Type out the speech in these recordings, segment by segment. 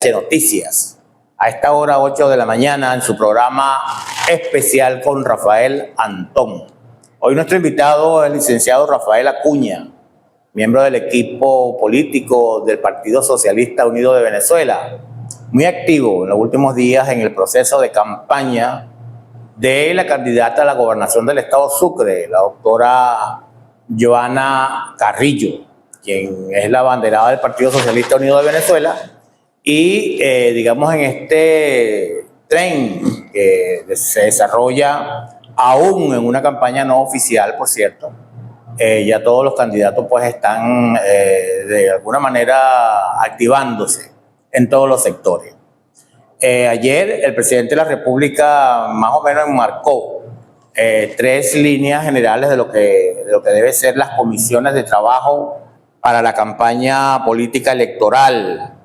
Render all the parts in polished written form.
de Noticias. A esta hora, 8 de la mañana, en su programa especial con Rafael Antón. Hoy nuestro invitado es el licenciado Rafael Acuña, miembro del equipo político del Partido Socialista Unido de Venezuela, muy activo en los últimos días en el proceso de campaña de la candidata a la gobernación del estado Sucre, la doctora Joana Carrillo, quien es la abanderada del Partido Socialista Unido de Venezuela, y digamos en este tren que se desarrolla aún en una campaña no oficial, por cierto, ya todos los candidatos pues están de alguna manera activándose en todos los sectores. Ayer el presidente de la República más o menos enmarcó 3 líneas generales de lo que debe ser las comisiones de trabajo para la campaña política electoral.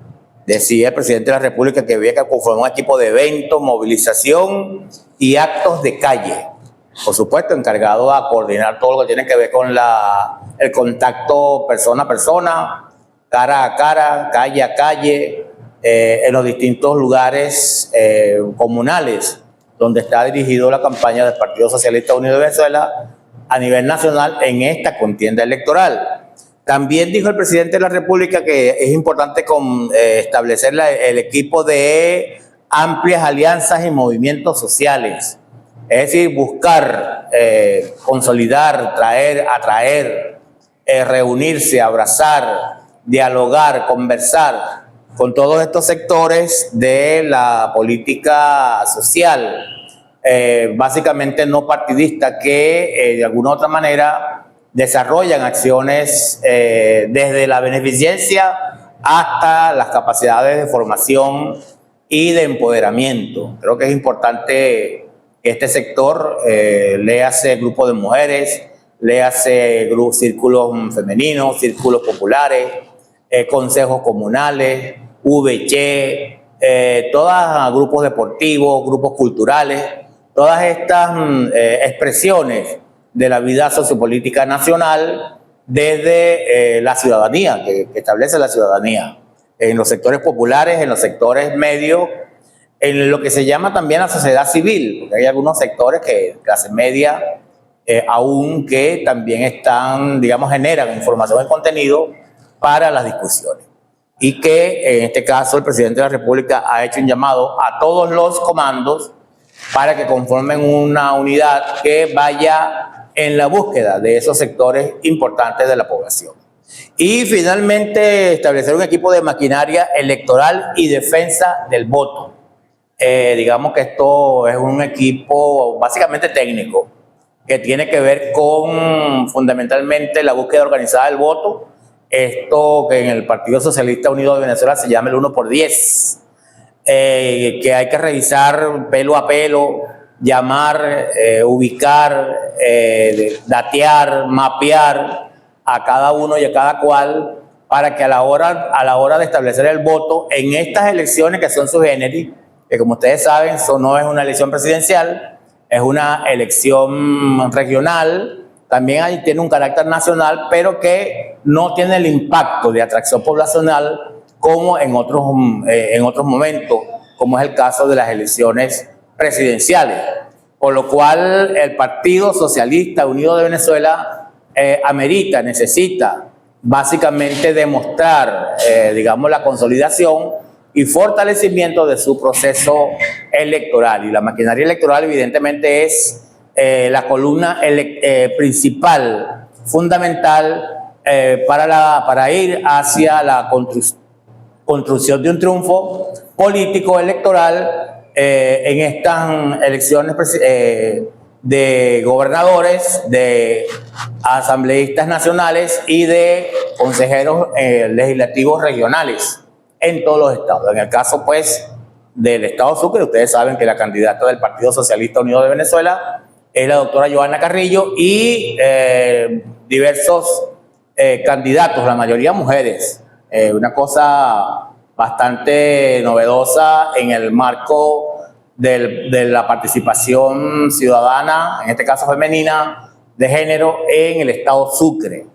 Decía el presidente de la República que había que conformar un equipo de eventos, movilización y actos de calle. Por supuesto, encargado a coordinar todo lo que tiene que ver con el contacto persona a persona, cara a cara, calle a calle, en los distintos lugares comunales donde está dirigido la campaña del Partido Socialista Unido de Venezuela a nivel nacional en esta contienda electoral. También dijo el presidente de la República que es importante establecer el equipo de amplias alianzas y movimientos sociales. Es decir, buscar, consolidar, atraer, reunirse, abrazar, dialogar, conversar con todos estos sectores de la política social, básicamente no partidista, que de alguna u otra manera desarrollan acciones desde la beneficencia hasta las capacidades de formación y de empoderamiento. Creo que es importante que este sector, léase grupos de mujeres, léase círculos femeninos, círculos populares, consejos comunales, VC, todos grupos deportivos, grupos culturales, todas estas expresiones de la vida sociopolítica nacional desde la ciudadanía, que establece la ciudadanía, en los sectores populares, en los sectores medios, en lo que se llama también la sociedad civil, porque hay algunos sectores que clase media aún que también están, digamos, generan información y contenido para las discusiones. Y que en este caso el presidente de la República ha hecho un llamado a todos los comandos para que conformen una unidad que vaya en la búsqueda de esos sectores importantes de la población. Y finalmente establecer un equipo de maquinaria electoral y defensa del voto. Digamos que esto es un equipo básicamente técnico que tiene que ver con fundamentalmente la búsqueda organizada del voto, esto que en el Partido Socialista Unido de Venezuela se llama el 1×10, que hay que revisar pelo a pelo, llamar, ubicar, datear, mapear a cada uno y a cada cual para que a la hora de establecer el voto en estas elecciones que son sui generis, que como ustedes saben no es una elección presidencial, es una elección regional, también tiene un carácter nacional, pero que no tiene el impacto de atracción poblacional como en otros momentos, como es el caso de las elecciones presidenciales. Por lo cual el Partido Socialista Unido de Venezuela necesita básicamente demostrar, digamos, la consolidación y fortalecimiento de su proceso electoral. Y la maquinaria electoral evidentemente es la columna principal, fundamental, para ir hacia la construcción de un triunfo político electoral en estas elecciones de gobernadores, de asambleístas nacionales y de consejeros legislativos regionales en todos los estados. En el caso, pues, del estado Sucre, ustedes saben que la candidata del Partido Socialista Unido de Venezuela es la doctora Joana Carrillo y diversos candidatos, la mayoría mujeres. Una cosa bastante novedosa en el marco de la participación ciudadana, en este caso femenina, de género en el estado Sucre.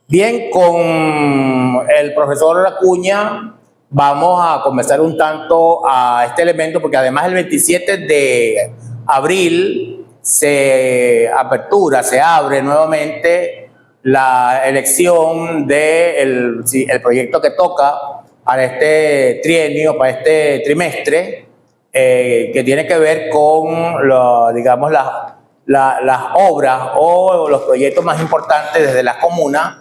Bien, con el profesor Acuña vamos a conversar un tanto a este elemento, porque además el 27 de abril se abre nuevamente la elección del proyecto que toca para este trienio, para este trimestre, que tiene que ver con, digamos, las obras o los proyectos más importantes desde las comunas,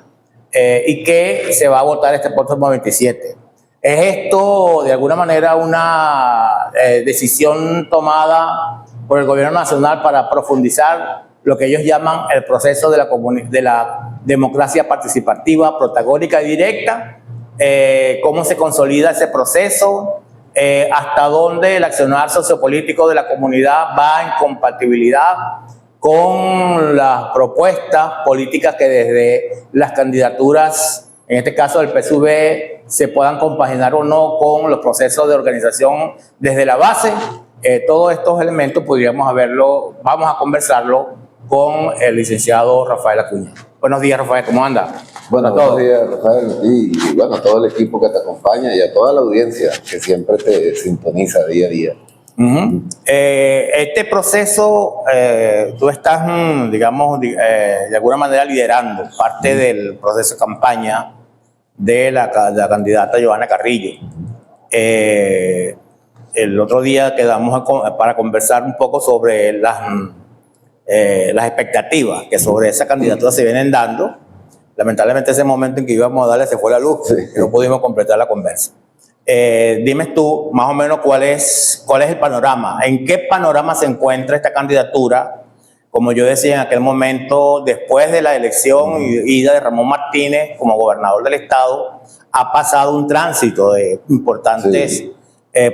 y que se va a votar este próximo 27. ¿Es esto de alguna manera una decisión tomada por el gobierno nacional para profundizar lo que ellos llaman el proceso de la democracia participativa, protagónica y directa? ¿Cómo se consolida ese proceso? ¿Hasta dónde el accionar sociopolítico de la comunidad va en compatibilidad con las propuestas políticas que desde las candidaturas, en este caso del PSUV, se puedan compaginar o no con los procesos de organización desde la base? Todos estos elementos vamos a conversarlo con el licenciado Rafael Acuña. Buenos días, Rafael, ¿cómo anda? Bueno, buenos días, Rafael, y bueno, a todo el equipo que te acompaña y a toda la audiencia que siempre te sintoniza día a día. Este proceso, tú estás, digamos, de alguna manera liderando parte del proceso de campaña de la candidata Johanna Carrillo. El otro día quedamos para conversar un poco sobre las expectativas que sobre esa candidatura se vienen dando. Lamentablemente ese momento en que íbamos a darle se fue la luz, sí, y no pudimos completar la conversa. Dime tú más o menos cuál es el panorama, en qué panorama se encuentra esta candidatura. Como yo decía en aquel momento, después de la elección y ida de Ramón Martínez como gobernador del estado, ha pasado un tránsito de importantes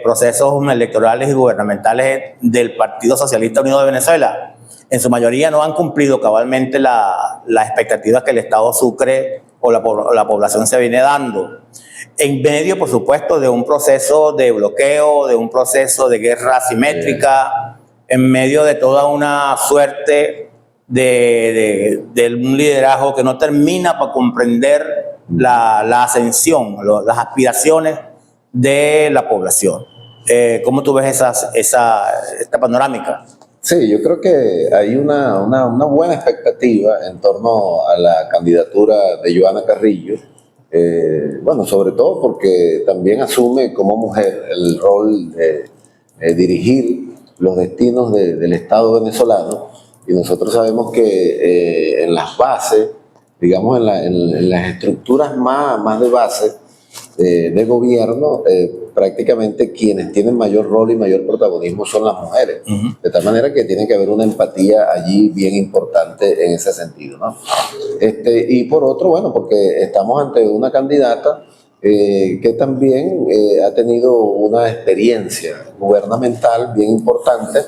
procesos electorales y gubernamentales del Partido Socialista Unido de Venezuela. En su mayoría no han cumplido cabalmente las expectativas que el Estado Sucre o la población se viene dando. En medio, por supuesto, de un proceso de bloqueo, de un proceso de guerra asimétrica, en medio de toda una suerte de un liderazgo que no termina para comprender la ascensión, las aspiraciones de la población. ¿Cómo tú ves esta panorámica? Sí, yo creo que hay una buena expectativa en torno a la candidatura de Johanna Carrillo. Bueno, sobre todo porque también asume como mujer el rol de dirigir los destinos del Estado venezolano, y nosotros sabemos que en las bases, digamos en las estructuras más de base de gobierno, prácticamente quienes tienen mayor rol y mayor protagonismo son las mujeres. De tal manera que tiene que haber una empatía allí bien importante en ese sentido, ¿no? Y por otro, bueno, porque estamos ante una candidata que también ha tenido una experiencia gubernamental bien importante,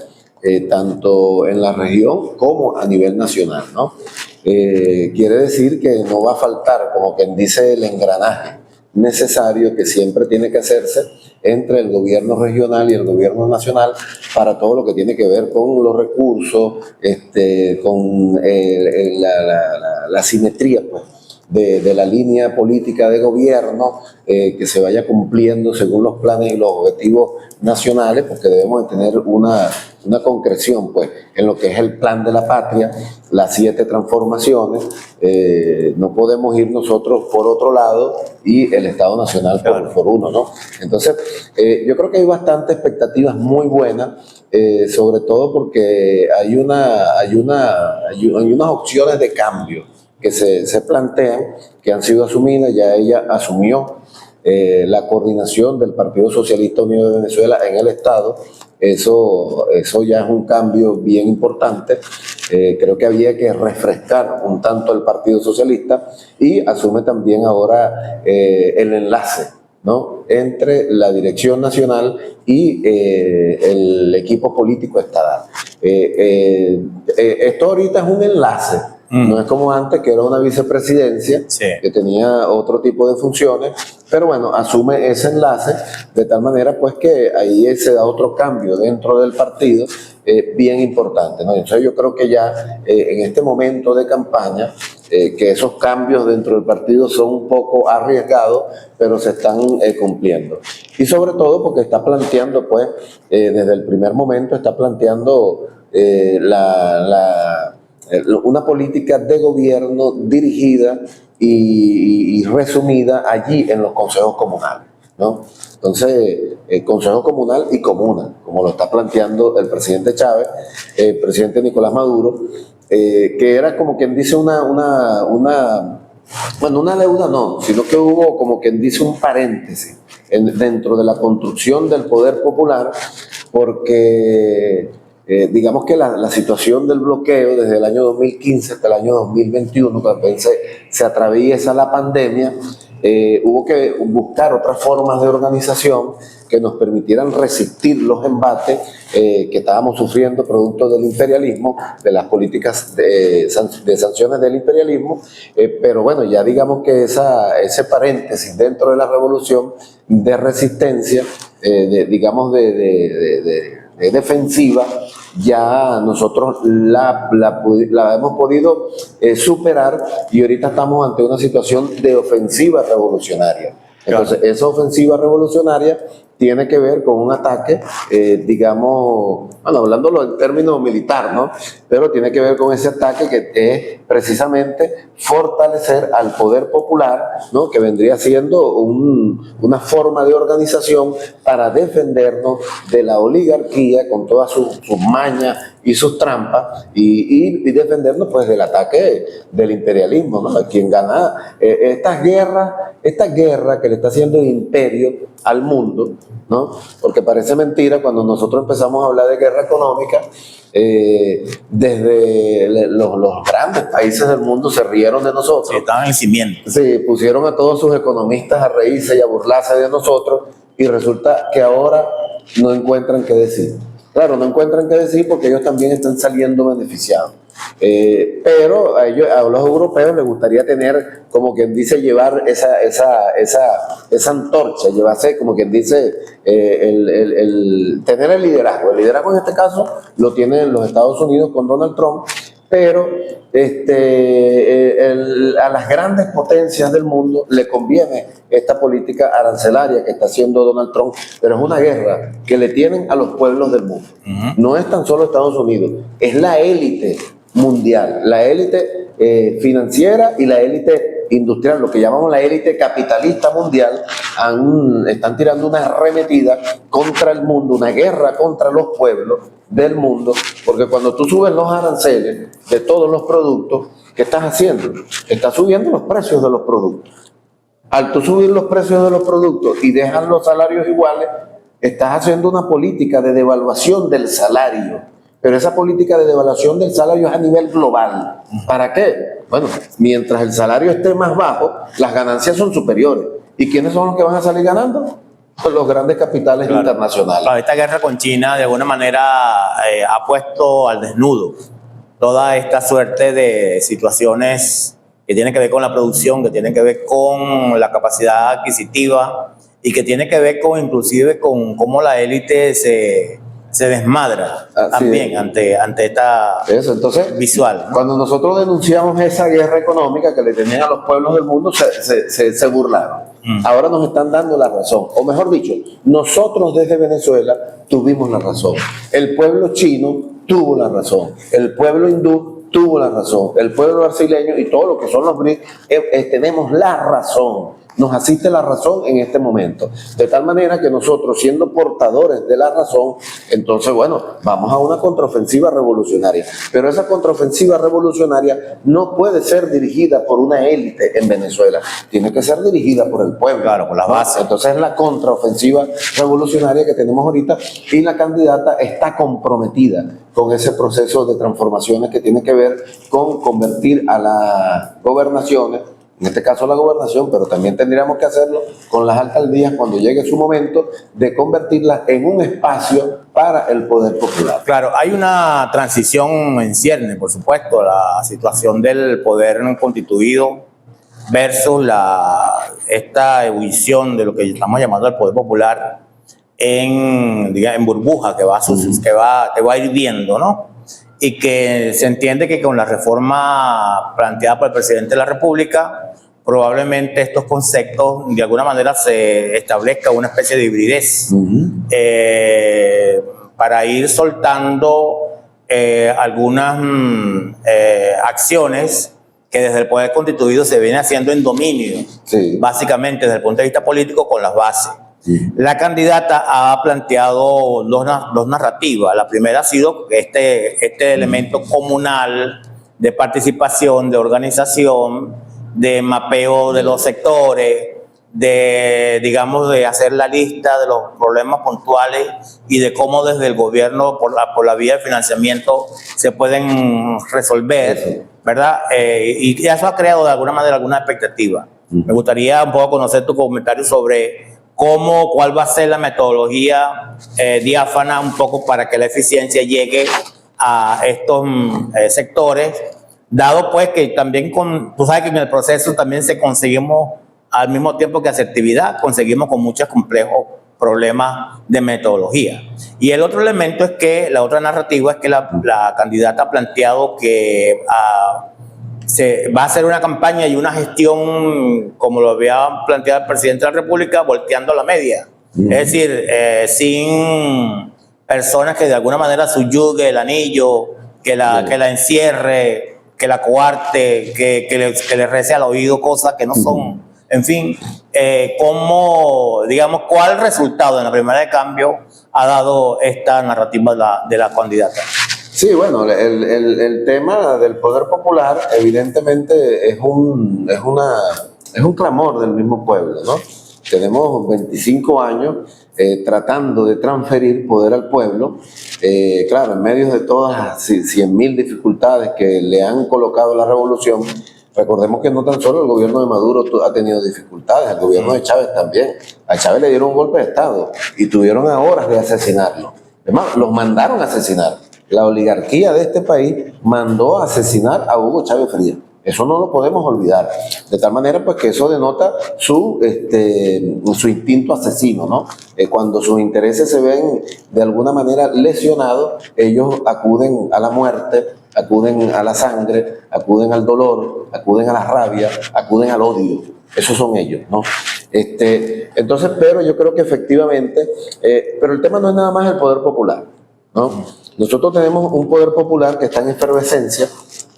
tanto en la región como a nivel nacional, ¿no? Quiere decir que no va a faltar, como quien dice, el engranaje necesario que siempre tiene que hacerse entre el gobierno regional y el gobierno nacional para todo lo que tiene que ver con los recursos, con la simetría, pues, de la línea política de gobierno, que se vaya cumpliendo según los planes y los objetivos nacionales, porque debemos de tener una concreción, pues, en lo que es el plan de la patria, las 7 transformaciones. No podemos ir nosotros por otro lado y el Estado Nacional por uno, ¿no? Entonces, yo creo que hay bastantes expectativas muy buenas, sobre todo porque hay unas opciones de cambio que se plantean, que han sido asumidas. Ya ella asumió la coordinación del Partido Socialista Unido de Venezuela en el Estado. Eso ya es un cambio bien importante. Creo que había que refrescar un tanto el Partido Socialista, y asume también ahora el enlace, ¿no?, entre la dirección nacional y el equipo político estatal. Esto ahorita es un enlace. No es como antes, que era una vicepresidencia, que tenía otro tipo de funciones, pero bueno, asume ese enlace de tal manera, pues, que ahí se da otro cambio dentro del partido bien importante, ¿no? Entonces yo creo que ya en este momento de campaña que esos cambios dentro del partido son un poco arriesgados, pero se están cumpliendo. Y sobre todo porque está planteando, pues, desde el primer momento, está planteando una política de gobierno dirigida y resumida allí en los consejos comunales, ¿no? Entonces, consejo comunal y comuna, como lo está planteando el presidente Chávez, el presidente Nicolás Maduro, que era como quien dice una deuda no, sino que hubo como quien dice un paréntesis dentro de la construcción del poder popular, porque digamos que la situación del bloqueo desde el año 2015 hasta el año 2021, cuando se atraviesa la pandemia, hubo que buscar otras formas de organización que nos permitieran resistir los embates que estábamos sufriendo producto del imperialismo, de las políticas de sanciones del imperialismo, pero bueno, ya digamos que ese paréntesis dentro de la revolución de resistencia, digamos de defensiva, ya nosotros la hemos podido superar y ahorita estamos ante una situación de ofensiva revolucionaria. Entonces, esa ofensiva revolucionaria tiene que ver con un ataque, digamos, bueno, hablándolo en términos militar, ¿no? Pero tiene que ver con ese ataque que es precisamente fortalecer al poder popular, ¿no? Que vendría siendo una forma de organización para defendernos de la oligarquía con todas sus mañas y sus trampas y defendernos pues del ataque del imperialismo, ¿no? Quien gana esta guerra que le está haciendo el imperio al mundo, ¿no? Porque parece mentira cuando nosotros empezamos a hablar de guerra económica, desde los grandes países del mundo se rieron de nosotros. Sí, estaban en cimiento. Sí, pusieron a todos sus economistas a reírse y a burlarse de nosotros y resulta que ahora no encuentran qué decir. Claro, no encuentran qué decir porque ellos también están saliendo beneficiados. Pero a los europeos les gustaría tener, como quien dice, llevar esa antorcha, llevarse, como quien dice, tener el liderazgo. El liderazgo en este caso lo tienen los Estados Unidos con Donald Trump, pero a las grandes potencias del mundo le conviene esta política arancelaria que está haciendo Donald Trump, pero es una guerra que le tienen a los pueblos del mundo. No es tan solo Estados Unidos, es la élite mundial, la élite financiera y la élite industrial, lo que llamamos la élite capitalista mundial, están tirando una arremetida contra el mundo, una guerra contra los pueblos del mundo, porque cuando tú subes los aranceles de todos los productos, ¿qué estás haciendo? Estás subiendo los precios de los productos. Al tú subir los precios de los productos y dejar los salarios iguales, estás haciendo una política de devaluación del salario. Pero esa política de devaluación del salario es a nivel global. ¿Para qué? Bueno, mientras el salario esté más bajo, las ganancias son superiores. ¿Y quiénes son los que van a salir ganando? Pues los grandes capitales internacionales. Claro, esta guerra con China de alguna manera ha puesto al desnudo toda esta suerte de situaciones que tienen que ver con la producción, que tienen que ver con la capacidad adquisitiva y que tiene que ver con inclusive con cómo la élite se desmadra también ante esta visual, ¿no? Cuando nosotros denunciamos esa guerra económica que le tenían a los pueblos del mundo, se burlaron. Ahora nos están dando la razón, o mejor dicho, nosotros desde Venezuela tuvimos la razón. El pueblo chino tuvo la razón, el pueblo hindú tuvo la razón, el pueblo brasileño y todo lo que son los BRICS, tenemos la razón. Nos asiste la razón en este momento. De tal manera que nosotros, siendo portadores de la razón, entonces, bueno, vamos a una contraofensiva revolucionaria. Pero esa contraofensiva revolucionaria no puede ser dirigida por una élite en Venezuela. Tiene que ser dirigida por el pueblo. Claro, por las bases. Entonces es la contraofensiva revolucionaria que tenemos ahorita y la candidata está comprometida con ese proceso de transformaciones que tiene que ver con convertir a las gobernaciones, en este caso la gobernación, pero también tendríamos que hacerlo con las alcaldías cuando llegue su momento de convertirlas en un espacio para el poder popular. Claro, hay una transición en cierne, por supuesto, la situación del poder constituido versus esta ebullición de lo que estamos llamando el poder popular en burbuja que va hirviendo, ¿no? y que se entiende que con la reforma planteada por el presidente de la República, probablemente estos conceptos de alguna manera se establezca una especie de hibridez para ir soltando algunas acciones que desde el poder constituido se viene haciendo en dominio, básicamente desde el punto de vista político con las bases. La candidata ha planteado dos narrativas. La primera ha sido este elemento comunal de participación, de organización, de mapeo de los sectores, de hacer la lista de los problemas puntuales y de cómo desde el gobierno, por la vía del financiamiento, se pueden resolver, ¿verdad? Y eso ha creado de alguna manera alguna expectativa. Me gustaría un poco conocer tu comentario sobre cuál va a ser la metodología diáfana un poco para que la eficiencia llegue a estos sectores, dado pues que también tú sabes que en el proceso también conseguimos al mismo tiempo que asertividad, conseguimos con muchos complejos problemas de metodología. Y el otro elemento es que, la otra narrativa es que la candidata ha planteado que se va a hacer una campaña y una gestión, como lo había planteado el presidente de la República, volteando la media. Es decir, sin personas que de alguna manera subyugue el anillo, que la encierre, que la coarte, que le rece al oído cosas que no son. En fin, ¿cuál resultado en la primera de cambio ha dado esta narrativa de la candidata? Sí, bueno, el tema del poder popular evidentemente es un clamor del mismo pueblo, ¿no? Tenemos 25 años tratando de transferir poder al pueblo, claro, en medio de todas las 100.000 dificultades que le han colocado la revolución. Recordemos que no tan solo el gobierno de Maduro ha tenido dificultades, el gobierno de Chávez también. A Chávez le dieron un golpe de Estado y tuvieron a horas de asesinarlo. Además, los mandaron a asesinar. La oligarquía de este país mandó a asesinar a Hugo Chávez Frías. Eso no lo podemos olvidar. De tal manera pues que eso denota su instinto asesino, ¿no? Cuando sus intereses se ven de alguna manera lesionados, ellos acuden a la muerte, acuden a la sangre, acuden al dolor, acuden a la rabia, acuden al odio. Esos son ellos, ¿no? Entonces, pero yo creo que efectivamente, pero el tema no es nada más el poder popular, ¿no? Nosotros tenemos un poder popular que está en efervescencia,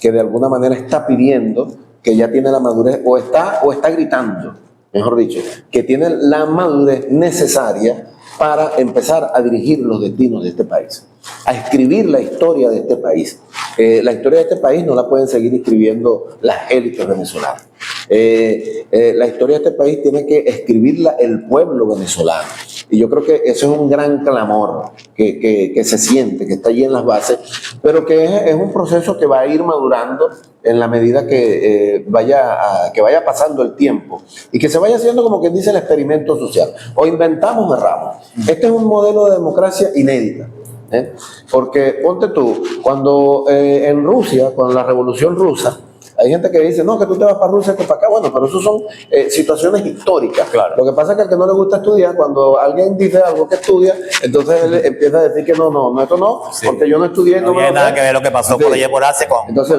que de alguna manera está pidiendo, que ya tiene la madurez, o está gritando, mejor dicho, que tiene la madurez necesaria para empezar a dirigir los destinos de este país, a escribir la historia de este país. La historia de este país no la pueden seguir escribiendo las élites venezolanas. La historia de este país tiene que escribirla el pueblo venezolano. Y yo creo que eso es un gran clamor que se siente, que está allí en las bases, pero que es un proceso que va a ir madurando en la medida que vaya pasando el tiempo y que se vaya haciendo, como quien dice, el experimento social. O inventamos o erramos. Este es un modelo de democracia inédita. Porque ponte tú, cuando en Rusia, con la Revolución Rusa, hay gente que dice, no, que tú te vas para Rusia, que para acá. Bueno, pero eso son situaciones históricas. Claro. Lo que pasa es que al que no le gusta estudiar, cuando alguien dice algo que estudia, entonces él empieza a decir que no, esto no, sí, porque yo no estudié. No tiene nada que ver lo que pasó por allá por Asia con... Entonces,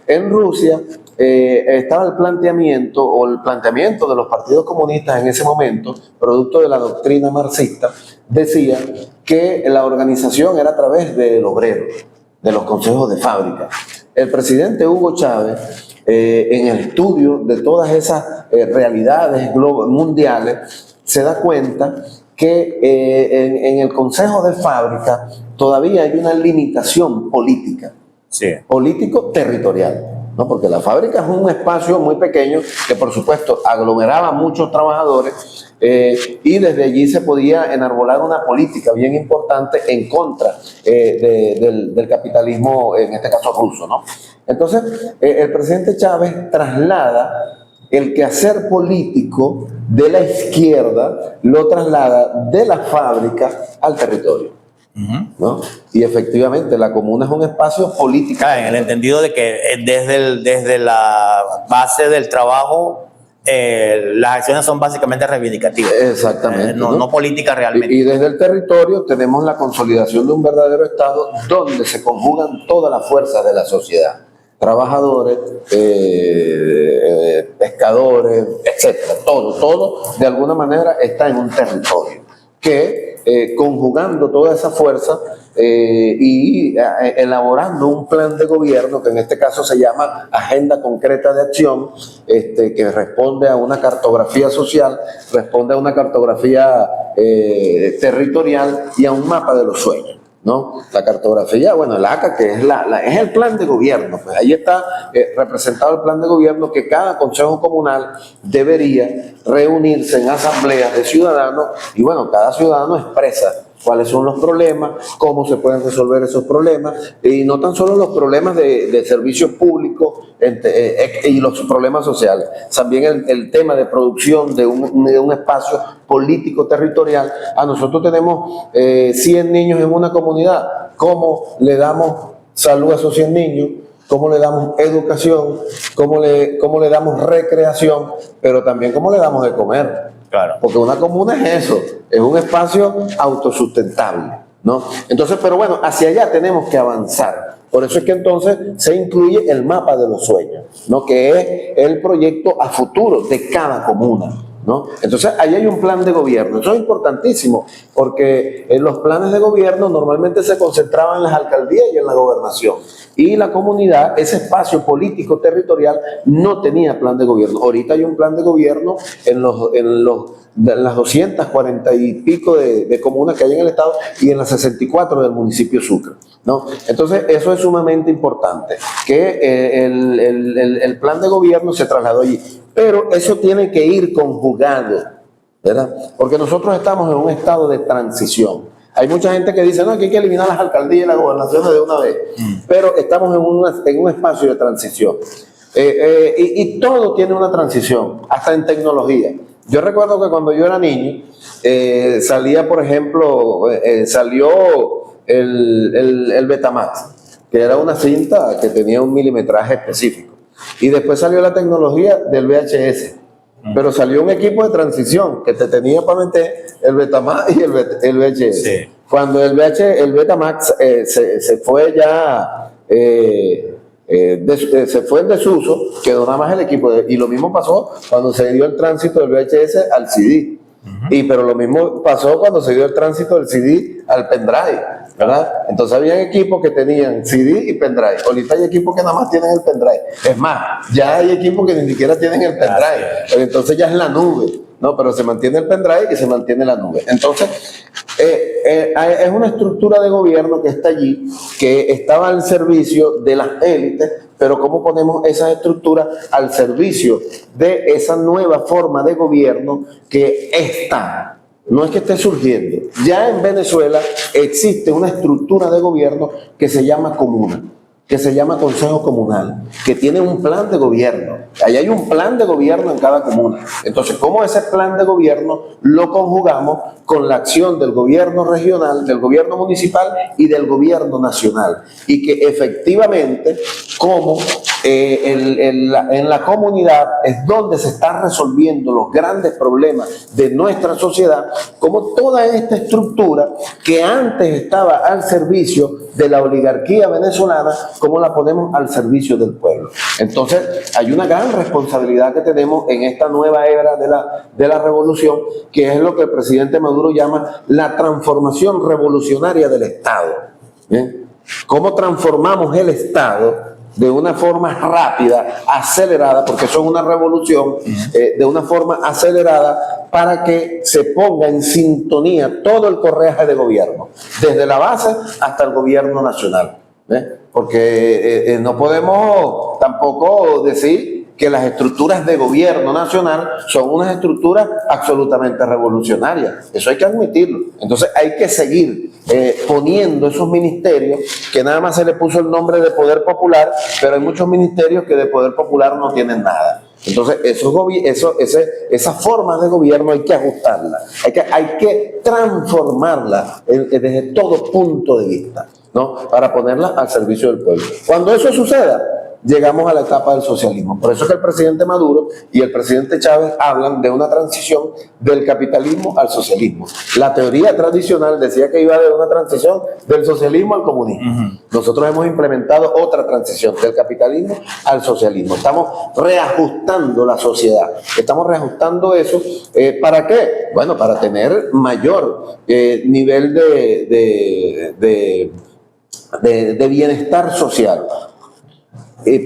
en Rusia estaba el planteamiento de los partidos comunistas en ese momento, producto de la doctrina marxista, decía que la organización era a través del obrero, de los consejos de fábrica. El presidente Hugo Chávez, en el estudio de todas esas realidades mundiales, se da cuenta que en el consejo de fábrica todavía hay una limitación política, sí, político-territorial, ¿no? Porque la fábrica es un espacio muy pequeño que, por supuesto, aglomeraba a muchos trabajadores, y desde allí se podía enarbolar una política bien importante en contra del capitalismo, en este caso ruso, ¿no? Entonces, el presidente Chávez traslada el quehacer político de la izquierda, lo traslada de la fábrica al territorio, ¿no? Y efectivamente la comuna es un espacio político. En el entendido de que desde la base del trabajo las acciones son básicamente reivindicativas. Exactamente. No políticas realmente. Y desde el territorio tenemos la consolidación de un verdadero Estado donde se conjugan todas las fuerzas de la sociedad. Trabajadores, pescadores, etcétera. Todo de alguna manera está en un territorio que conjugando toda esa fuerza y elaborando un plan de gobierno que en este caso se llama Agenda Concreta de Acción, que responde a una cartografía social, responde a una cartografía territorial y a un mapa de los sueños, ¿no? La cartografía, bueno, el ACA, que es el plan de gobierno, pues ahí está representado el plan de gobierno que cada consejo comunal debería reunirse en asambleas de ciudadanos y bueno, cada ciudadano expresa cuáles son los problemas, cómo se pueden resolver esos problemas, y no tan solo los problemas de servicios públicos y los problemas sociales, también el tema de producción de un espacio político territorial. Nosotros tenemos 100 niños en una comunidad, ¿cómo le damos salud a esos 100 niños? ¿Cómo le damos educación? ¿Cómo le damos recreación? Pero también cómo le damos de comer. Claro. Porque una comuna es eso, es un espacio autosustentable, ¿no? Entonces, pero bueno, hacia allá tenemos que avanzar. Por eso es que entonces se incluye el mapa de los sueños, ¿no? Que es el proyecto a futuro de cada comuna, ¿no? Entonces, ahí hay un plan de gobierno. Eso es importantísimo, porque en los planes de gobierno normalmente se concentraban en las alcaldías y en la gobernación. Y la comunidad, ese espacio político territorial, no tenía plan de gobierno. Ahorita hay un plan de gobierno en las 240 y pico de comunas que hay en el estado y en las 64 del municipio Sucre, ¿no? Entonces, eso es sumamente importante, que el plan de gobierno se trasladó allí. Pero eso tiene que ir conjugado, ¿verdad? Porque nosotros estamos en un estado de transición. Hay mucha gente que dice, no, que hay que eliminar las alcaldías y las gobernaciones de una vez. Pero estamos en un espacio de transición. Y todo tiene una transición, hasta en tecnología. Yo recuerdo que cuando yo era niño, salía, por ejemplo, salió el Betamax, que era una cinta que tenía un milimetraje específico. Y después salió la tecnología del VHS. Pero salió un equipo de transición que te tenía para meter el Betamax y el VHS. Sí. Cuando el Betamax se fue ya, se fue en desuso, quedó nada más el equipo. Y lo mismo pasó cuando se dio el tránsito del VHS al CD. Pero lo mismo pasó cuando se dio el tránsito del CD al pendrive, ¿verdad? Entonces había equipos que tenían CD y pendrive. Ahorita hay equipos que nada más tienen el pendrive. Es más, ya hay equipos que ni siquiera tienen el pendrive. Pero entonces ya es la nube, ¿no? Pero se mantiene el pendrive y se mantiene la nube. Entonces, es una estructura de gobierno que está allí, que estaba al servicio de las élites, pero ¿cómo ponemos esas estructuras al servicio de esa nueva forma de gobierno que está? No es que esté surgiendo. Ya en Venezuela existe una estructura de gobierno que se llama comuna, que se llama Consejo Comunal, que tiene un plan de gobierno. Ahí hay un plan de gobierno en cada comuna. Entonces, ¿cómo ese plan de gobierno lo conjugamos con la acción del gobierno regional, del gobierno municipal y del gobierno nacional? Y que efectivamente, como en la comunidad es donde se están resolviendo los grandes problemas de nuestra sociedad, como toda esta estructura que antes estaba al servicio de la oligarquía venezolana, como la ponemos al servicio del pueblo. Entonces, hay una gran responsabilidad que tenemos en esta nueva era de la revolución, que es lo que el presidente Maduro llama la transformación revolucionaria del Estado. ¿Bien? ¿Cómo transformamos el Estado de una forma rápida, acelerada, porque eso es una revolución, de una forma acelerada para que se ponga en sintonía todo el correaje de gobierno, desde la base hasta el gobierno nacional? Porque no podemos tampoco decir que las estructuras de gobierno nacional son unas estructuras absolutamente revolucionarias. Eso hay que admitirlo. Entonces hay que seguir poniendo esos ministerios, que nada más se le puso el nombre de Poder Popular, pero hay muchos ministerios que de Poder Popular no tienen nada. Entonces esas formas de gobierno hay que ajustarlas, hay que transformarlas desde todo punto de vista, ¿no? Para ponerlas al servicio del pueblo. Cuando eso suceda, llegamos a la etapa del socialismo. Por eso es que el presidente Maduro y el presidente Chávez hablan de una transición del capitalismo al socialismo. La teoría tradicional decía que iba de una transición del socialismo al comunismo. Nosotros hemos implementado otra transición del capitalismo al socialismo. Estamos reajustando la sociedad. Estamos reajustando eso. ¿Para qué? Bueno, para tener mayor nivel de bienestar social,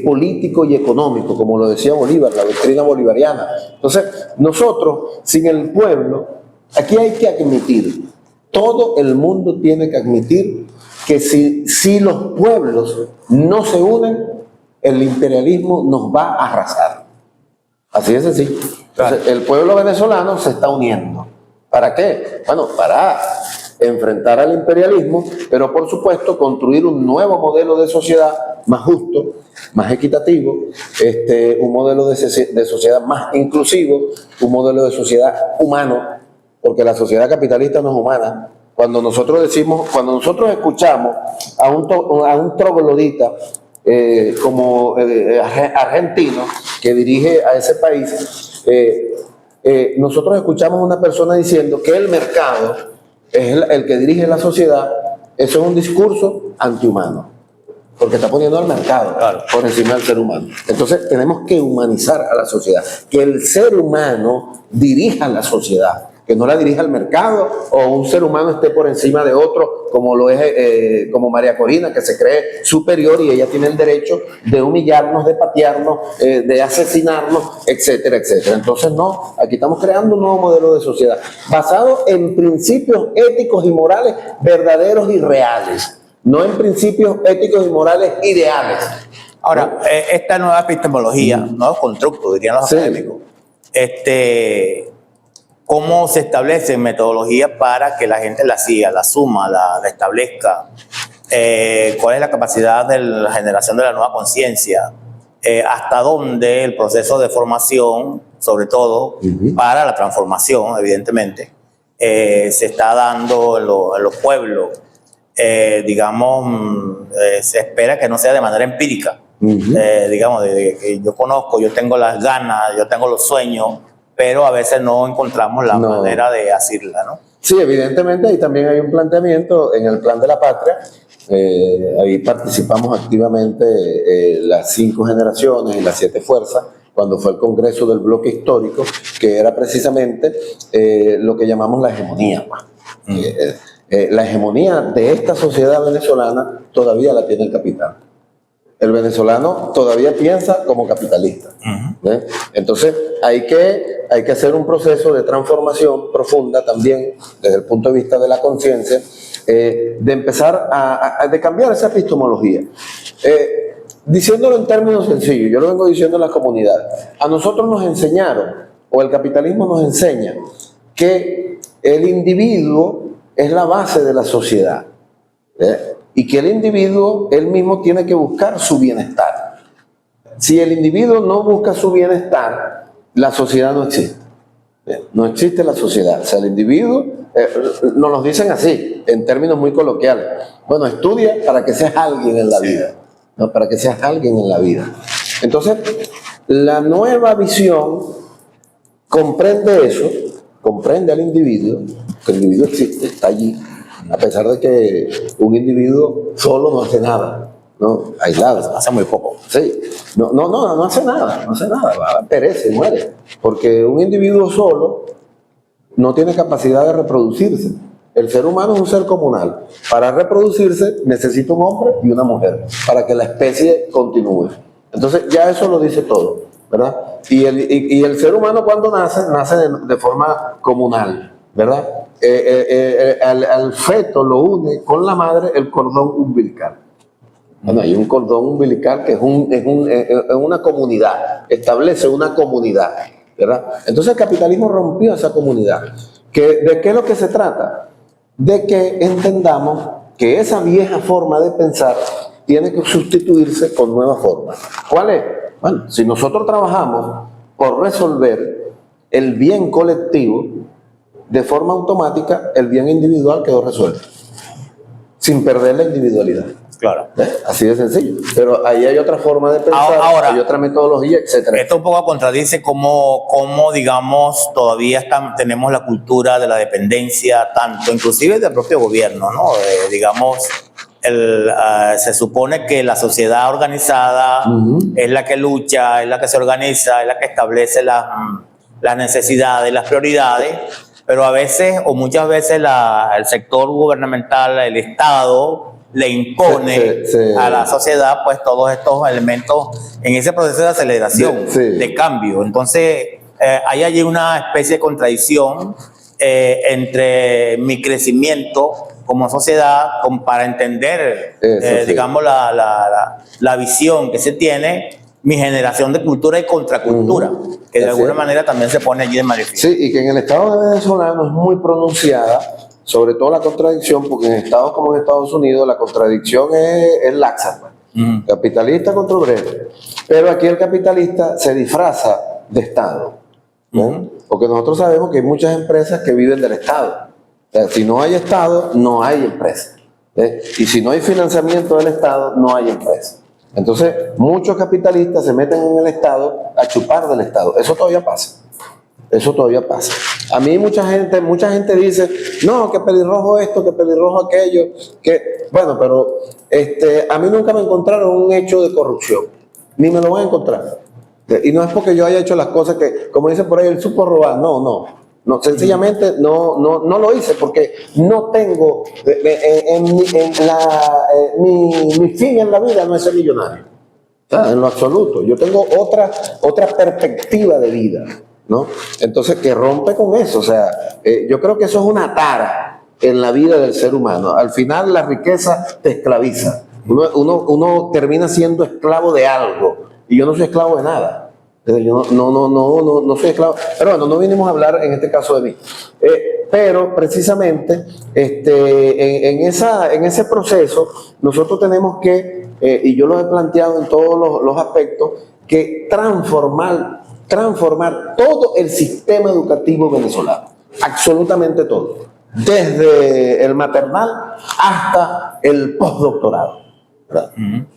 político y económico, como lo decía Bolívar, la doctrina bolivariana. Entonces, nosotros, sin el pueblo, aquí hay que admitir, todo el mundo tiene que admitir que si los pueblos no se unen, el imperialismo nos va a arrasar. Así de sencillo. Entonces, el pueblo venezolano se está uniendo. ¿Para qué? Bueno, para enfrentar al imperialismo, pero por supuesto construir un nuevo modelo de sociedad más justo, más equitativo, un modelo de sociedad más inclusivo, un modelo de sociedad humano, porque la sociedad capitalista no es humana. Cuando nosotros escuchamos a un troglodita como argentino que dirige a ese país, nosotros escuchamos a una persona diciendo que el mercado es el que dirige la sociedad. Eso es un discurso antihumano, porque está poniendo al mercado por encima del ser humano. Entonces tenemos que humanizar a la sociedad, que el ser humano dirija la sociedad, que no la dirija el mercado o un ser humano esté por encima de otro, como lo es como María Corina, que se cree superior y ella tiene el derecho de humillarnos, de patearnos, de asesinarnos, etcétera, etcétera. Entonces no, aquí estamos creando un nuevo modelo de sociedad basado en principios éticos y morales verdaderos y reales, no en principios éticos y morales ideales. Ahora, ¿no? Esta nueva epistemología, nuevos constructos, dirían los académicos, ¿cómo se establecen metodologías para que la gente la siga, la suma, la establezca? ¿Cuál es la capacidad de la generación de la nueva conciencia? ¿Hasta dónde el proceso de formación, sobre todo para la transformación, evidentemente, se está dando en los pueblos? Se espera que no sea de manera empírica. Que yo conozco, yo tengo las ganas, yo tengo los sueños, pero a veces no encontramos la manera de hacerla, ¿no? Sí, evidentemente ahí también hay un planteamiento en el Plan de la Patria. Ahí participamos activamente las 5 generaciones y las 7 fuerzas, cuando fue el Congreso del Bloque Histórico, que era precisamente lo que llamamos la hegemonía. La hegemonía de esta sociedad venezolana todavía la tiene el capital. El venezolano todavía piensa como capitalista. Entonces hay que hacer un proceso de transformación profunda también desde el punto de vista de la conciencia, de empezar de cambiar esa epistemología. Diciéndolo en términos sencillos, yo lo vengo diciendo en la comunidad. A nosotros nos enseñaron, o el capitalismo nos enseña, que el individuo es la base de la sociedad. Y que el individuo, él mismo, tiene que buscar su bienestar. Si el individuo no busca su bienestar, la sociedad no existe. No existe la sociedad. O sea, el individuo, nos lo dicen así, en términos muy coloquiales. Bueno, estudia para que seas alguien en la vida. No, para que seas alguien en la vida. Entonces, la nueva visión comprende eso, comprende al individuo, que el individuo existe, está allí. A pesar de que un individuo solo no hace nada, ¿no? Aislado. Hace muy poco. Sí. No hace nada, perece, muere. Porque un individuo solo no tiene capacidad de reproducirse. El ser humano es un ser comunal. Para reproducirse necesita un hombre y una mujer, para que la especie continúe. Entonces ya eso lo dice todo, ¿verdad? Y el ser humano cuando nace de forma comunal, ¿verdad? Al feto lo une con la madre el cordón umbilical. Bueno, hay un cordón umbilical que es una comunidad, establece una comunidad, ¿verdad? Entonces el capitalismo rompió esa comunidad. ¿De qué es lo que se trata? De que entendamos que esa vieja forma de pensar tiene que sustituirse con nuevas formas. ¿Cuál es? Bueno, si nosotros trabajamos por resolver el bien colectivo, de forma automática el bien individual quedó resuelto, sin perder la individualidad. Claro. Así de sencillo. Pero ahí hay otra forma de pensar, Ahora, hay otra metodología, etcétera. Esto un poco contradice cómo digamos, todavía tenemos la cultura de la dependencia, tanto inclusive del propio gobierno, ¿no? Digamos, se supone que la sociedad organizada es la que lucha, es la que se organiza, es la que establece las necesidades, las prioridades, pero a veces o muchas veces el sector gubernamental, el Estado, le impone a la sociedad pues todos estos elementos en ese proceso de aceleración, de cambio. Entonces hay allí una especie de contradicción entre mi crecimiento como sociedad para entender, digamos, la visión que se tiene, mi generación de cultura y contracultura, que de alguna manera también se pone allí de manifiesto. Sí, y que en el Estado venezolano es muy pronunciada, sobre todo la contradicción, porque en estados como en Estados Unidos la contradicción es laxa, capitalista contra obrero. Pero aquí el capitalista se disfraza de Estado, ¿no? Porque nosotros sabemos que hay muchas empresas que viven del Estado. O sea, si no hay Estado, no hay empresa. Y si no hay financiamiento del Estado, no hay empresa. Entonces, muchos capitalistas se meten en el Estado a chupar del Estado. Eso todavía pasa. Eso todavía pasa. A mí mucha gente dice, no, que pelirrojo esto, que pelirrojo aquello, que bueno, pero a mí nunca me encontraron un hecho de corrupción, ni me lo van a encontrar. Y no es porque yo haya hecho las cosas que, como dicen por ahí, él supo robar, no, sencillamente no lo hice porque no tengo, mi fin en la vida no es ser millonario, en lo absoluto. Yo tengo otra perspectiva de vida, ¿no? Entonces, que rompe con eso. O sea, yo creo que eso es una tara en la vida del ser humano. Al final, la riqueza te esclaviza. Uno termina siendo esclavo de algo. Y yo no soy esclavo de nada. Yo no soy esclavo. Pero bueno, no vinimos a hablar en este caso de mí. Pero precisamente en ese proceso nosotros tenemos que, y yo lo he planteado en todos los aspectos, que transformar todo el sistema educativo venezolano, absolutamente todo, desde el maternal hasta el postdoctorado.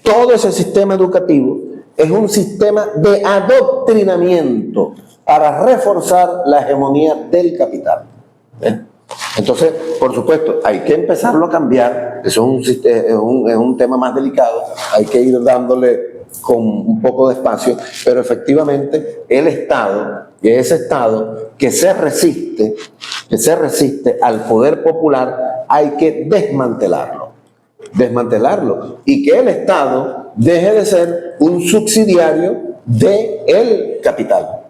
Todo ese sistema educativo es un sistema de adoctrinamiento para reforzar la hegemonía del capital. Entonces, por supuesto, hay que empezarlo a cambiar. Eso es un tema más delicado, hay que ir dándole con un poco de espacio, pero efectivamente el Estado, y ese Estado que se resiste al poder popular, hay que desmantelarlo, y que el Estado deje de ser un subsidiario del capital.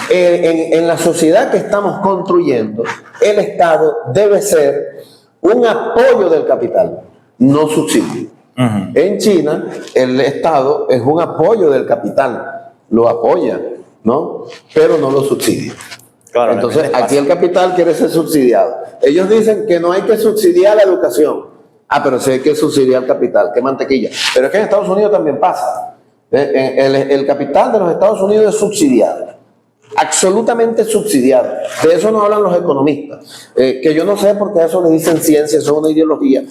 En la sociedad que estamos construyendo, el Estado debe ser un apoyo del capital, no subsidio. En China, el Estado es un apoyo del capital, lo apoya, ¿no? Pero no lo subsidia. Claro, entonces, aquí el capital quiere ser subsidiado. Ellos dicen que no hay que subsidiar la educación. Pero sí hay que subsidiar el capital, qué mantequilla. Pero es que en Estados Unidos también pasa. El capital de los Estados Unidos es subsidiado. Absolutamente subsidiado. De eso no hablan los economistas, que yo no sé por qué a eso le dicen ciencia, eso es una ideología.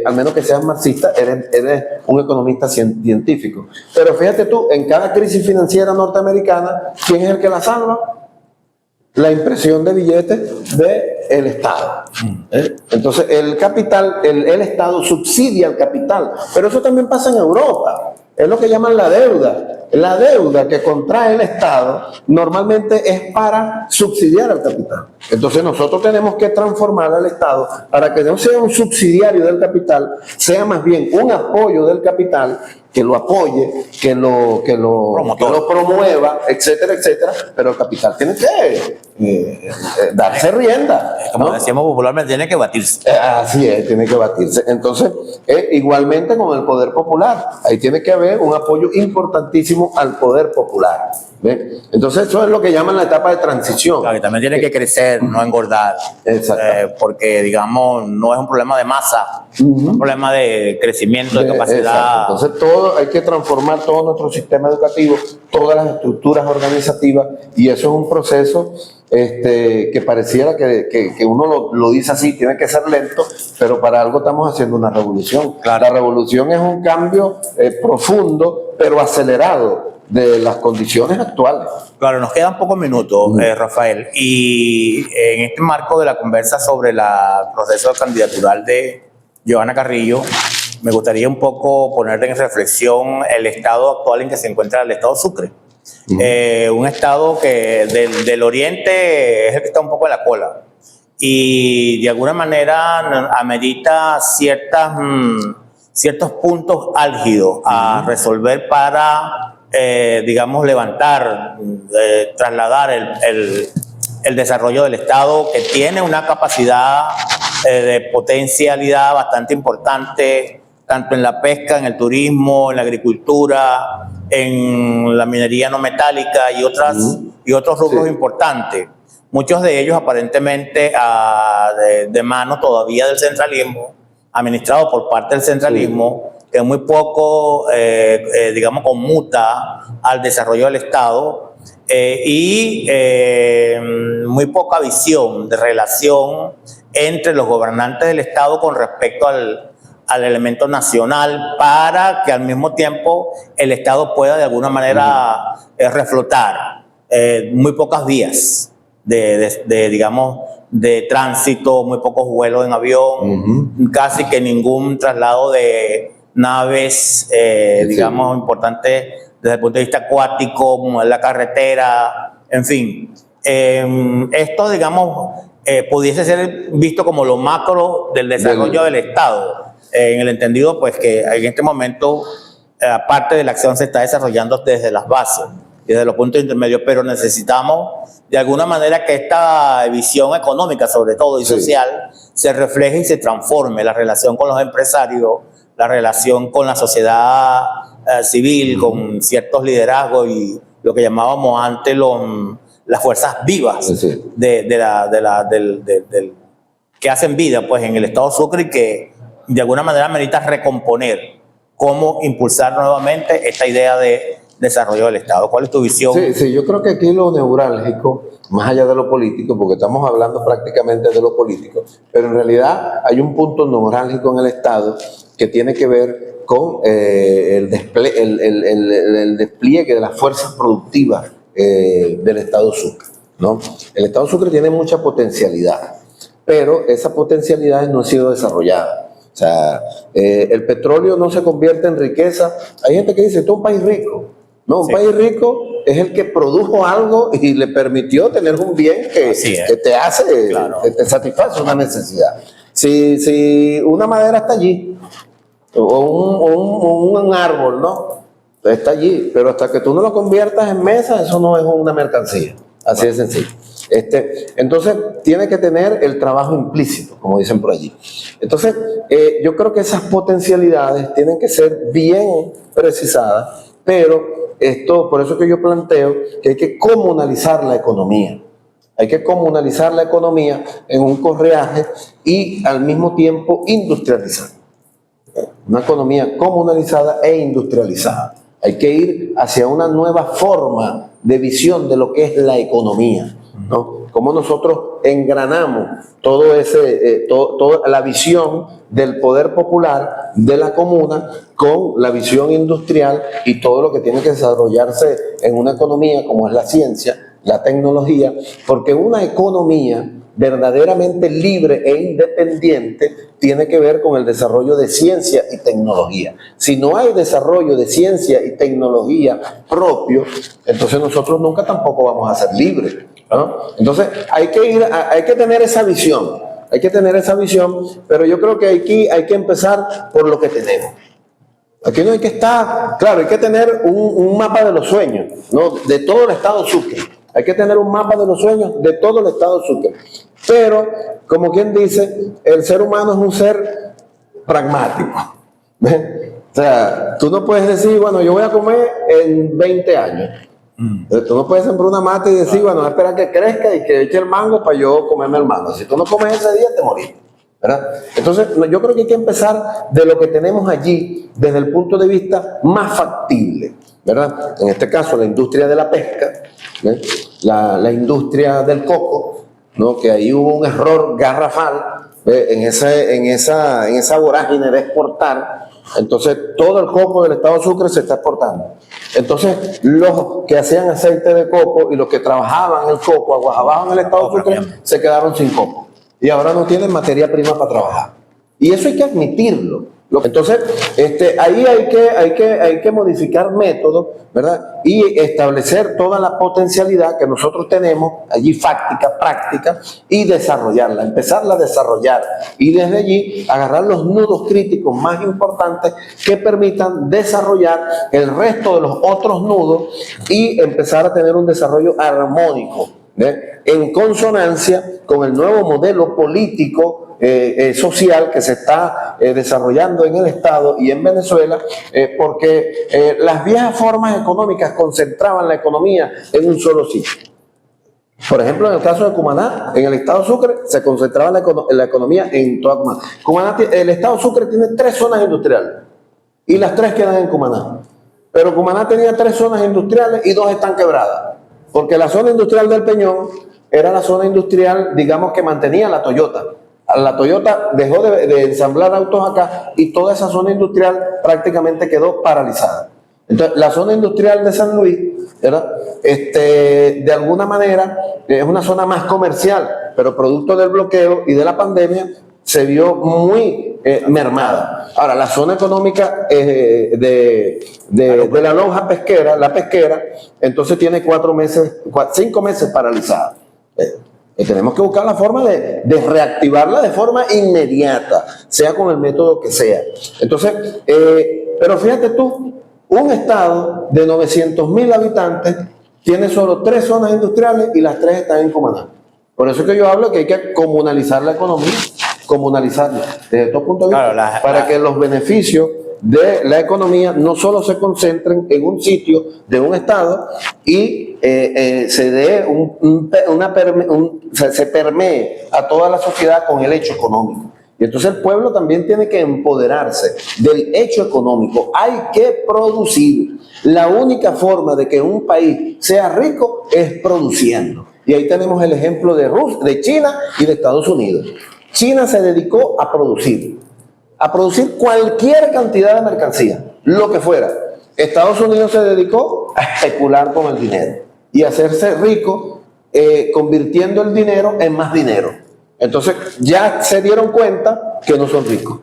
Al menos que seas marxista, eres un economista científico. Pero fíjate tú, en cada crisis financiera norteamericana, ¿quién es el que la salva? La impresión de billetes del Estado. Entonces el capital, el Estado subsidia al capital, pero eso también pasa en Europa. Es lo que llaman la deuda. La deuda que contrae el Estado normalmente es para subsidiar al capital. Entonces nosotros tenemos que transformar al Estado para que no sea un subsidiario del capital, sea más bien un apoyo del capital, que lo apoye, que lo promueva, etcétera, etcétera, pero el capital tiene que darse rienda, ¿no? Como decíamos popularmente, tiene que batirse. Así es, tiene que batirse. Entonces, igualmente con el poder popular, ahí tiene que haber un apoyo importantísimo al poder popular. ¿Ve? Entonces eso es lo que llaman la etapa de transición. Claro, que también tiene que crecer, no engordar. Porque, digamos, no es un problema de masa, es un problema de crecimiento, de capacidad. Exacto. Entonces hay que transformar todo nuestro sistema educativo, todas las estructuras organizativas, y eso es un proceso que pareciera que uno lo dice así, tiene que ser lento, pero para algo estamos haciendo una revolución. Claro. La revolución es un cambio profundo, pero acelerado de las condiciones actuales. Claro, nos quedan pocos minutos, Rafael, y en este marco de la conversa sobre el proceso candidatural de Johanna Carrillo, me gustaría un poco poner en reflexión el estado actual en que se encuentra el estado Sucre. Un estado que del oriente es el que está un poco en la cola y de alguna manera amerita ciertos puntos álgidos a resolver para, digamos, levantar, trasladar el desarrollo del estado, que tiene una capacidad de potencialidad bastante importante, tanto en la pesca, en el turismo, en la agricultura, en la minería no metálica y otros rubros importantes. Muchos de ellos aparentemente de mano todavía del centralismo, administrado por parte del centralismo, que muy poco, digamos, conmuta al desarrollo del Estado y muy poca visión de relación entre los gobernantes del Estado con respecto al elemento nacional, para que al mismo tiempo el Estado pueda de alguna manera reflotar. Muy pocas vías digamos, de tránsito, muy pocos vuelos en avión, casi que ningún traslado de naves, digamos, importante desde el punto de vista acuático, como la carretera, en fin. Esto, digamos, pudiese ser visto como lo macro del desarrollo del Estado, en el entendido pues que en este momento parte de la acción se está desarrollando desde las bases, desde los puntos intermedios, pero necesitamos de alguna manera que esta visión económica, sobre todo, y social, se refleje y se transforme la relación con los empresarios, la relación con la sociedad civil, con ciertos liderazgos y lo que llamábamos antes las fuerzas vivas que hacen vida pues en el estado Sucre, y que de alguna manera merita recomponer cómo impulsar nuevamente esta idea de desarrollo del Estado. ¿Cuál es tu visión? Sí, yo creo que aquí lo neurálgico, más allá de lo político, porque estamos hablando prácticamente de lo político, pero en realidad hay un punto neurálgico en el Estado que tiene que ver con el despliegue de las fuerzas productivas del Estado Sucre, ¿no? El Estado Sucre tiene mucha potencialidad, pero esas potencialidades no han sido desarrolladas. O sea, el petróleo no se convierte en riqueza. Hay gente que dice, esto es un país rico. No, un país rico es el que produjo algo y le permitió tener un bien que te hace, que te satisface una necesidad. Si una madera está allí, o un árbol, ¿no? Está allí, pero hasta que tú no lo conviertas en mesa, eso no es una mercancía. Así de sencillo. Entonces, tiene que tener el trabajo implícito, como dicen por allí. Entonces, yo creo que esas potencialidades tienen que ser bien precisadas, pero por eso que yo planteo que hay que comunalizar la economía. Hay que comunalizar la economía en un correaje y al mismo tiempo industrializar. Una economía comunalizada e industrializada. Hay que ir hacia una nueva forma de visión de lo que es la economía, ¿no? Cómo nosotros engranamos toda la visión del poder popular de la comuna con la visión industrial y todo lo que tiene que desarrollarse en una economía como es la ciencia, la tecnología, porque una economía verdaderamente libre e independiente tiene que ver con el desarrollo de ciencia y tecnología. Si no hay desarrollo de ciencia y tecnología propio, entonces nosotros nunca tampoco vamos a ser libres, ¿no? Entonces hay que tener esa visión, pero yo creo que aquí hay que empezar por lo que tenemos. Aquí no hay que estar, claro, hay que tener un mapa de los sueños, ¿no? De todo el estado Sucre. Hay que tener un mapa de los sueños de todo el estado Sucre. Pero, como quien dice, el ser humano es un ser pragmático. ¿Ves? O sea, tú no puedes decir, bueno, yo voy a comer en 20 años. Entonces, tú no puedes sembrar una mata y decir, bueno, voy a esperar que crezca y que eche el mango para yo comerme el mango. Si tú no comes ese día, te morís, ¿verdad? Entonces, yo creo que hay que empezar de lo que tenemos allí desde el punto de vista más factible, ¿verdad? En este caso, la industria de la pesca, ¿eh? La industria del coco, ¿no? Que ahí hubo un error garrafal en esa vorágine de exportar. Entonces, todo el coco del estado Sucre se está exportando. Entonces, los que hacían aceite de coco y los que trabajaban el coco aguas abajo en el estado Sucre se quedaron sin coco. Y ahora no tienen materia prima para trabajar. Y eso hay que admitirlo. Entonces, ahí hay que modificar métodos, ¿verdad? Y establecer toda la potencialidad que nosotros tenemos allí, fáctica, práctica, y desarrollarla, empezarla a desarrollar. Y desde allí agarrar los nudos críticos más importantes que permitan desarrollar el resto de los otros nudos y empezar a tener un desarrollo armónico, en consonancia con el nuevo modelo político social que se está desarrollando en el Estado y en Venezuela, porque las viejas formas económicas concentraban la economía en un solo sitio. Por ejemplo, en el caso de Cumaná, en el estado Sucre, se concentraba la economía en toda Cumaná. El estado Sucre tiene 3 zonas industriales y las 3 quedan en Cumaná. Pero Cumaná tenía 3 zonas industriales y 2 están quebradas, porque la zona industrial del Peñón era la zona industrial, digamos, que mantenía la Toyota. La Toyota dejó de ensamblar autos acá y toda esa zona industrial prácticamente quedó paralizada. Entonces, la zona industrial de San Luis, ¿verdad? De alguna manera es una zona más comercial, pero producto del bloqueo y de la pandemia se vio muy mermada. Ahora, la zona económica de la lonja pesquera, la pesquera, entonces tiene 5 meses paralizada. Tenemos que buscar la forma de reactivarla de forma inmediata, sea con el método que sea. Entonces, pero fíjate tú, un estado de 900.000 habitantes tiene solo 3 zonas industriales y las 3 están en Cumaná. Por eso es que yo hablo que hay que comunalizar la economía, comunalizarla desde todo punto de vista, para que los beneficios de la economía no solo se concentren en un sitio de un estado y se dé se permee a toda la sociedad con el hecho económico. Y entonces el pueblo también tiene que empoderarse del hecho económico. Hay que producir. La única forma de que un país sea rico es produciendo. Y ahí tenemos el ejemplo de China y de Estados Unidos. China se dedicó a producir cualquier cantidad de mercancía, lo que fuera. Estados Unidos se dedicó a especular con el dinero y a hacerse rico, convirtiendo el dinero en más dinero. Entonces ya se dieron cuenta que no son ricos.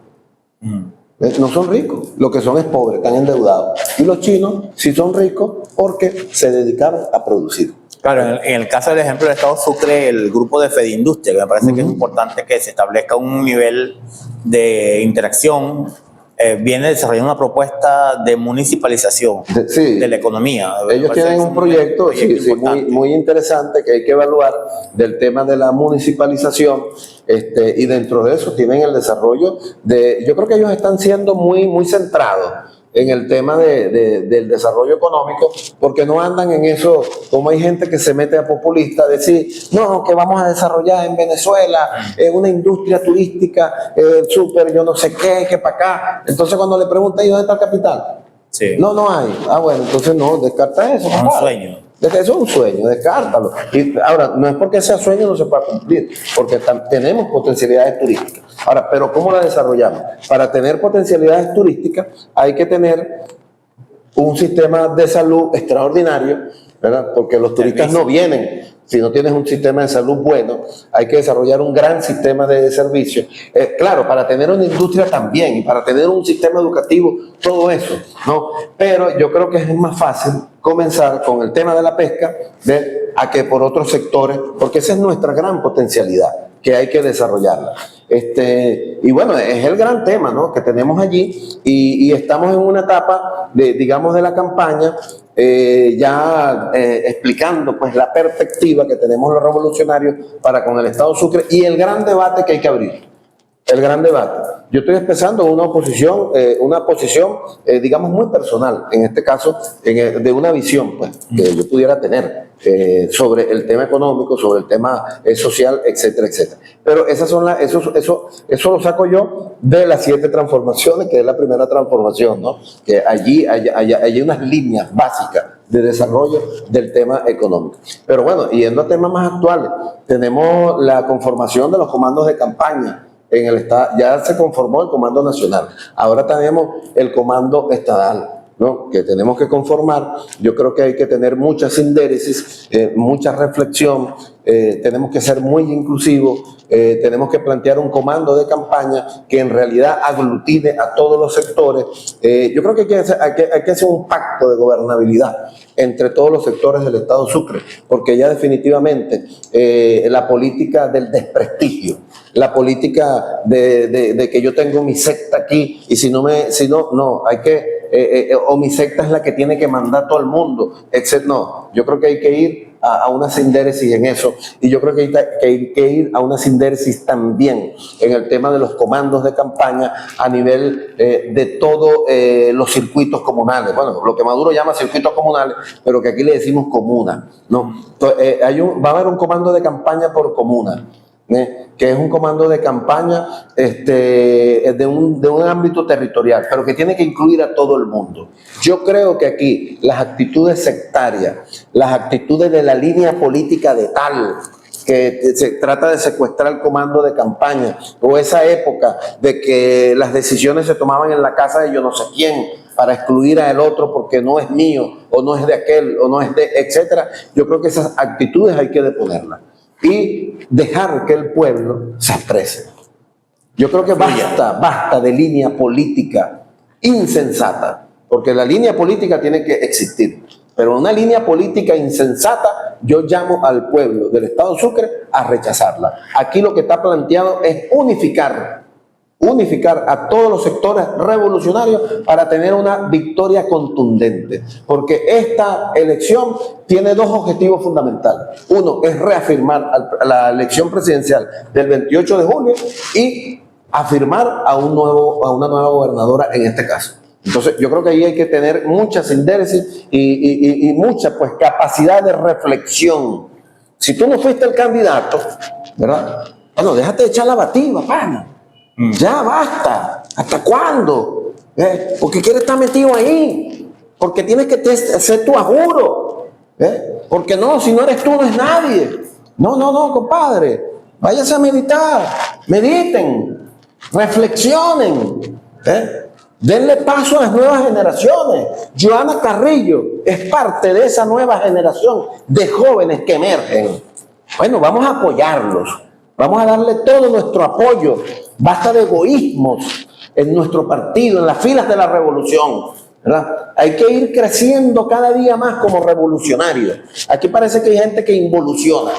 No son ricos, lo que son es pobres, están endeudados. Y los chinos sí son ricos porque se dedicaron a producir. Claro, en el caso del ejemplo del estado Sucre, el grupo de Fedindustria, que me parece que es importante que se establezca un nivel de interacción, viene desarrollando una propuesta de municipalización de la economía. Ellos tienen un proyecto muy interesante que hay que evaluar del tema de la municipalización, y dentro de eso tienen el desarrollo yo creo que ellos están siendo muy centrados en el tema del desarrollo económico, porque no andan en eso, como hay gente que se mete a populista, a decir, no, que vamos a desarrollar en Venezuela una industria turística, súper, yo no sé qué, que para acá. Entonces cuando le preguntan, ¿y dónde está el capital? Sí. No hay. Ah, bueno, entonces no, descarta eso. Es un sueño. Eso es un sueño, descártalo. Y ahora, no es porque sea sueño no se pueda cumplir, porque tenemos potencialidades turísticas. Ahora, pero ¿cómo la desarrollamos? Para tener potencialidades turísticas hay que tener un sistema de salud extraordinario, ¿verdad? Porque los turistas no vienen si no tienes un sistema de salud bueno. Hay que desarrollar un gran sistema de servicios. Claro, para tener una industria también, y para tener un sistema educativo, todo eso, ¿no? Pero yo creo que es más fácil comenzar con el tema de la pesca, a que por otros sectores, porque esa es nuestra gran potencialidad, que hay que desarrollarla. Y bueno, es el gran tema, ¿no?, que tenemos allí, y estamos en una etapa de la campaña, explicando pues la perspectiva que tenemos los revolucionarios para con el estado Sucre y el gran debate que hay que abrir. el gran debate. Yo estoy expresando una posición, digamos, muy personal, en este caso, de una visión pues, que yo pudiera tener sobre el tema económico, sobre el tema social, etcétera, etcétera. Pero eso lo saco yo de las 7 transformaciones, que es la primera transformación, ¿no? Que allí hay unas líneas básicas de desarrollo del tema económico. Pero bueno, yendo a temas más actuales, tenemos la conformación de los comandos de campaña. En el estado ya se conformó el Comando Nacional, ahora tenemos el Comando Estadal, ¿no? Que tenemos que conformar. Yo creo que hay que tener mucha sindéresis, mucha reflexión, tenemos que ser muy inclusivos, tenemos que plantear un comando de campaña que en realidad aglutine a todos los sectores. Yo creo que hay que hacer un pacto de gobernabilidad entre todos los sectores del Estado Sucre, porque ya definitivamente la política del desprestigio, la política de que yo tengo mi secta aquí y si no, hay que, o mi secta es la que tiene que mandar todo el mundo, etc. No, yo creo que hay que ir a una sindéresis en eso, y yo creo que hay que ir a una sindéresis también en el tema de los comandos de campaña a nivel de todos los circuitos comunales. Bueno, lo que Maduro llama circuitos comunales, pero que aquí le decimos comuna, ¿no? Entonces, va a haber un comando de campaña por comuna, que es un comando de campaña de un ámbito territorial, pero que tiene que incluir a todo el mundo. Yo creo que aquí las actitudes sectarias, las actitudes de la línea política de tal, que se trata de secuestrar el comando de campaña, o esa época de que las decisiones se tomaban en la casa de yo no sé quién, para excluir al otro porque no es mío, o no es de aquel, o no es de, etcétera. Yo creo que esas actitudes hay que deponerlas y dejar que el pueblo se exprese. Yo creo que basta de línea política insensata, porque la línea política tiene que existir, pero una línea política insensata, yo llamo al pueblo del Estado Sucre a rechazarla. Aquí lo que está planteado es unificar a todos los sectores revolucionarios para tener una victoria contundente, porque esta elección tiene 2 objetivos fundamentales. Uno es reafirmar la elección presidencial del 28 de julio y afirmar a una nueva gobernadora en este caso. Entonces yo creo que ahí hay que tener mucha sindéresis y mucha pues capacidad de reflexión. Si tú no fuiste el candidato, ¿verdad? Bueno, déjate de echar la bativa, pana. Ya basta. ¿Hasta cuándo? Porque quieres estar metido ahí. Porque tienes que hacer tu ajuro. Porque no, si no eres tú, no es nadie. No, compadre. Váyase a meditar. Mediten. Reflexionen. Denle paso a las nuevas generaciones. Joana Carrillo es parte de esa nueva generación de jóvenes que emergen. Bueno, vamos a apoyarlos. Vamos a darle todo nuestro apoyo. Basta de egoísmos en nuestro partido, en las filas de la revolución, ¿verdad? Hay que ir creciendo cada día más como revolucionarios. Aquí parece que hay gente que involuciona.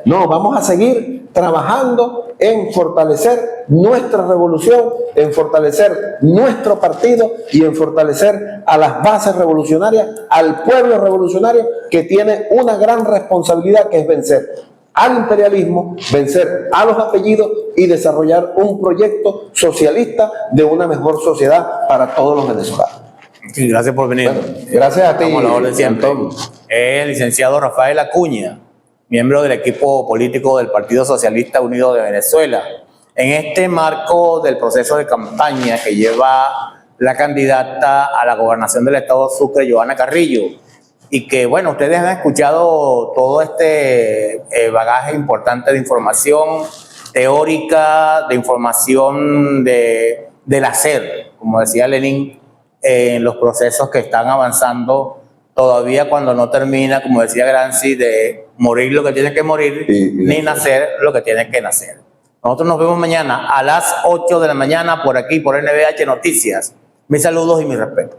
No, vamos a seguir trabajando en fortalecer nuestra revolución, en fortalecer nuestro partido y en fortalecer a las bases revolucionarias, al pueblo revolucionario que tiene una gran responsabilidad, que es vencer al imperialismo, vencer a los apellidos y desarrollar un proyecto socialista de una mejor sociedad para todos los venezolanos. Sí, gracias por venir. Bueno, gracias a ti, Antonio. El licenciado Rafael Acuña, miembro del equipo político del Partido Socialista Unido de Venezuela. En este marco del proceso de campaña que lleva la candidata a la gobernación del Estado Sucre, Joana Carrillo, y que, bueno, ustedes han escuchado todo este bagaje importante de información teórica, de información del hacer, como decía Lenin, en los procesos que están avanzando todavía, cuando no termina, como decía Gramsci, de morir lo que tiene que morir, ni nacer lo que tiene que nacer. Nosotros nos vemos mañana a las 8 de la mañana por aquí, por NBH Noticias. Mis saludos y mi respeto.